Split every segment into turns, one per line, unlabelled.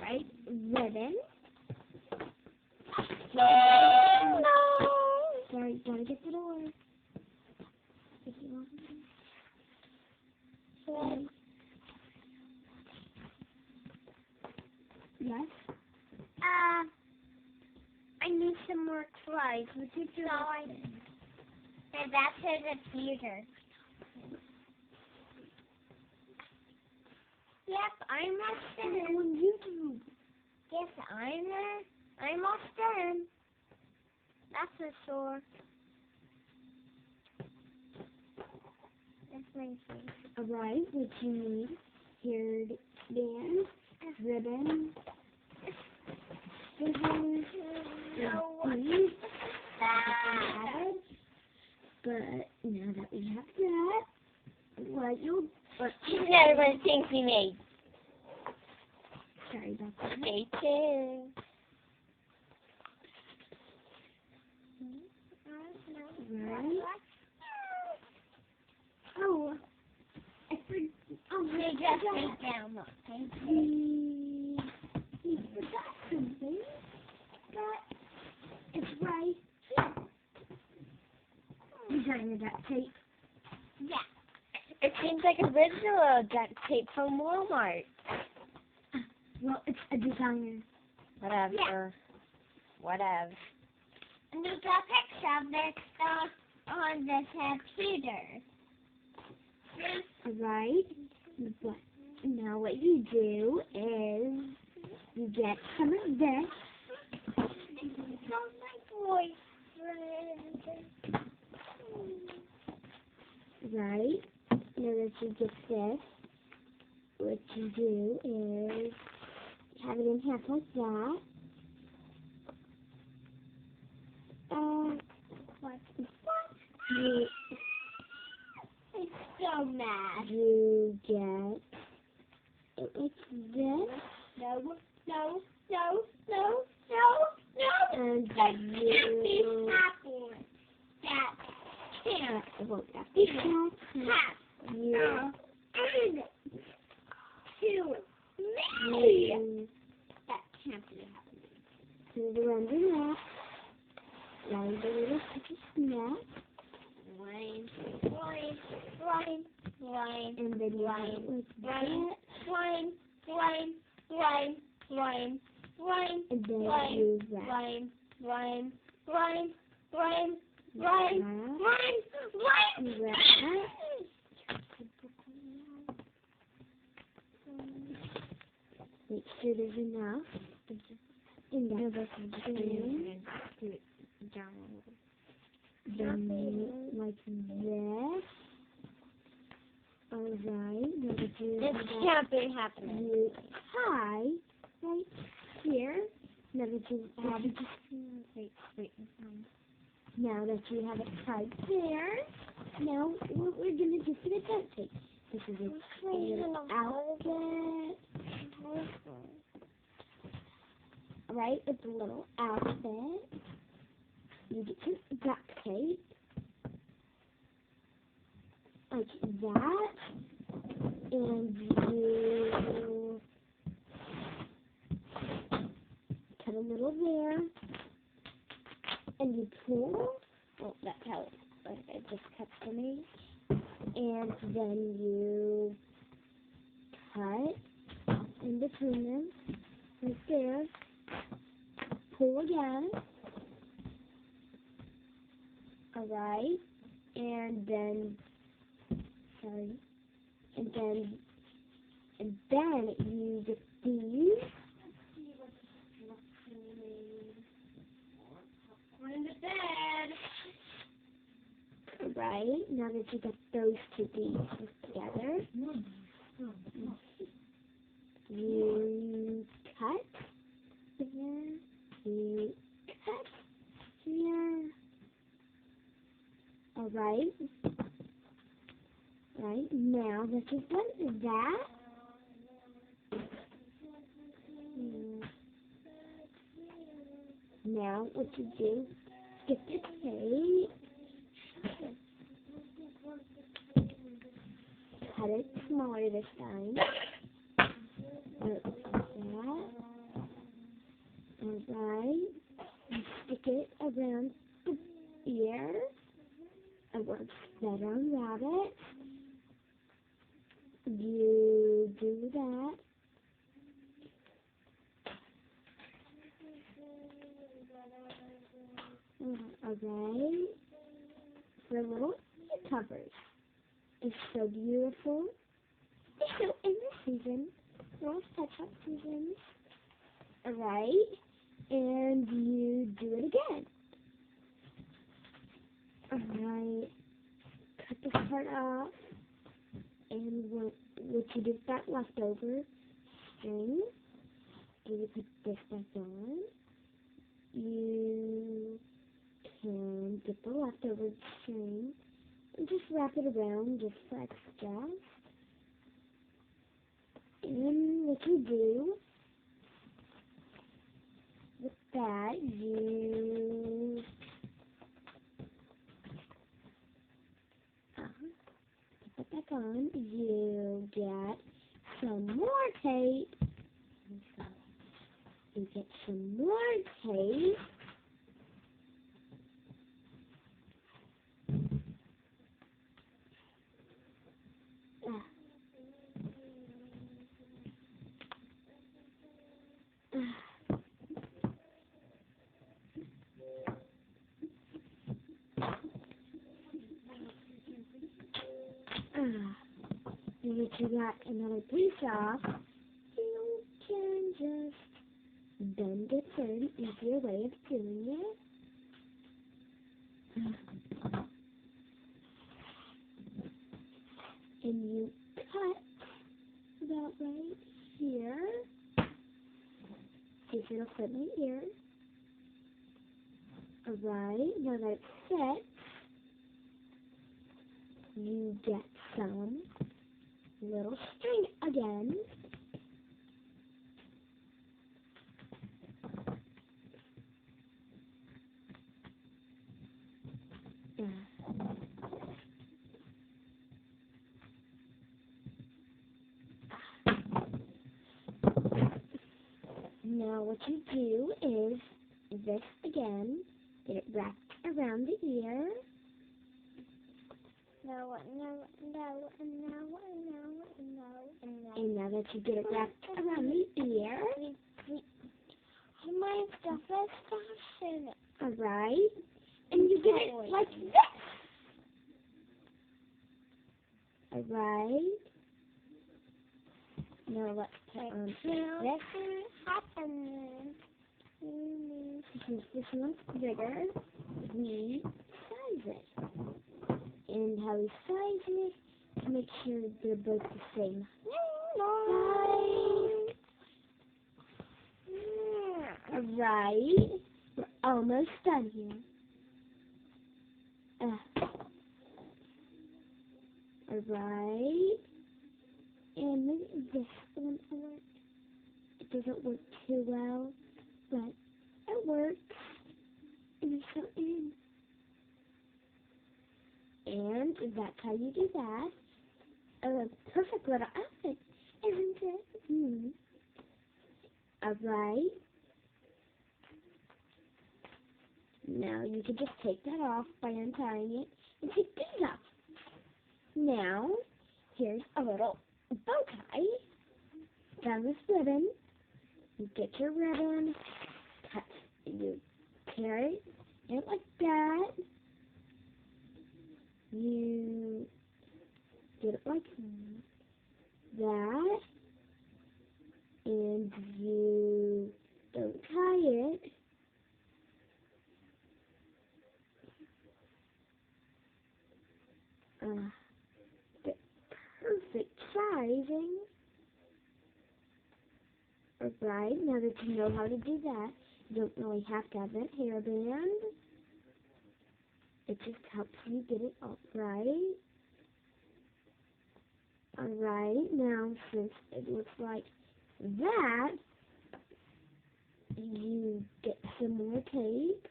right? Ribbon.
No.
Sorry, gotta get the door. Yes? I need some more slides. Would you do that?
And that's his computer. Yep, I'm almost done.
On YouTube.
Yes, I'm almost done. That's for sure. That's my face.
Alright, what you need? Haired band, ribbon, scissors, and beads. But now that we have that, what you'll...
Another one of the things we made.
Sorry about that.
Stay tuned.
Right. Oh, I forgot. Oh,
We just take down the
we forgot something. But it's right here. You're trying to duct tape.
Yeah. It seems like original duct tape from Walmart.
Well, it's a designer.
Whatever.
Yeah.
Whatever. And there's a picture of this stuff on the computer.
Alright. But now what you do is you get some of this.
My boyfriend.
Right. Now that you get this, what you do is have it in half like that. You,
I'm so mad.
you get it like this.
No, no, no, no, no, no.
And
That
then
can't be
you...
happening. That can't
It won't have
be
to
happening.
You...
To me.
You...
That can't be happening.
Put it around your neck. Around the little piece of neck.
Line, line, line, line,
And then you have it like
line,
that.
line, line, line, line, line,
And then
line,
you wrap
line, line, line, line, line,
that.
line, line.
You wrap that. Make sure there's enough. And then like this. Alright, now that you
This
have that,
can't be happening.
you tie right here. Now that you have it, now that you have it tied there, now what we're gonna do for the duct tape. This is a little outfit. Right, it's a little outfit. You get some duct tape. Like that. And you cut a little there. And you pull. Well, that's how it just cuts for me. And then you cut in between them. Right there. Pull again. Alright. And then you get these.
On the bed.
Right, now that you got those two pieces together, you cut there, you cut here. Alright. Right, now that you've done that, now what you do, get the tape, cut it smaller this time, like that. around the ear. It works better on rabbits. You do that. Alright. For little ear covers. It's so beautiful. It's so in the season. Little touch-up seasons. Alright. And you do it again. Alright. Cut this part off. And what you do with that leftover string, and you put this back on. You can get the leftover string and just wrap it around just for extra. And what you do with that, you put that back on. You get some more tape. You get some more tape. And if you got another piece off, you can just bend it for an easier way of doing it. And you cut about right here. See if it'll fit my ear. Alright, now that it's set, you get some little string again. Now what you do is this again, get it wrapped around the ear. And now that you get it wrapped around the ear,
my stuff is fashion.
alright, and you get it like this. Alright. Now let's put on this.
Happening.
Since this one's bigger, we size it. And how we size it to make sure they're both the same size. Alright, we're almost done here. Alright, and maybe this one will work. It doesn't work too well, but it works. And it's so in. And that's how you do that. A perfect little outfit, isn't it? Alright. Now you can just take that off by untying it and take these off. Now, here's a little bow tie. Down this ribbon. You get your ribbon, cut, you tear it like that. You get it like that, and you don't tie it. The perfect sizing. Alright, now that you know how to do that, you don't really have to have that hairband. It just helps you get it up right. Alright, now since it looks like that, you get some more tape.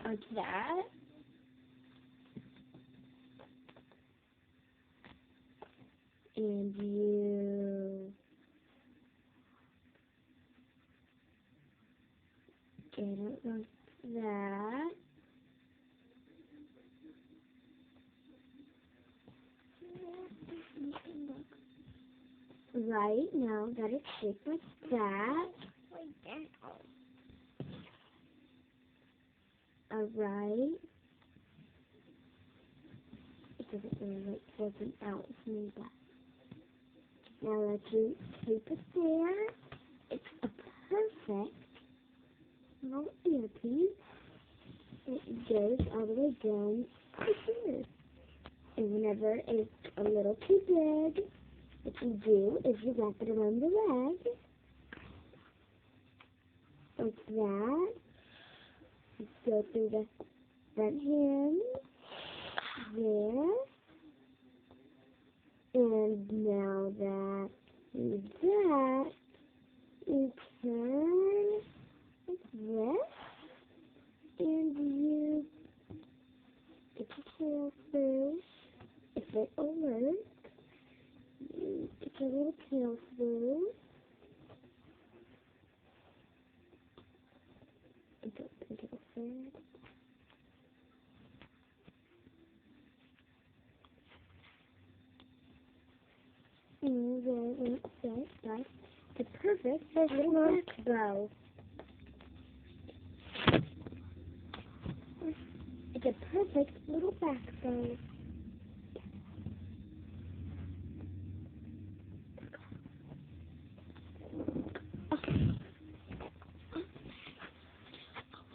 Like that. and you get it like that. Right, now that it's shaped like that. Alright. It doesn't really like flipping out with me, but now that you keep it there, it's a perfect little earpiece. It goes all the way down to here. And whenever it's a little too big, what you do is you wrap it around the leg, like that. You go through the front hand, there. And now that you do that, you turn like this, and you get your tail first. If it will work, you get your little tail through. And go into the front. And then it's like the perfect little back bow. It's a perfect little back bow.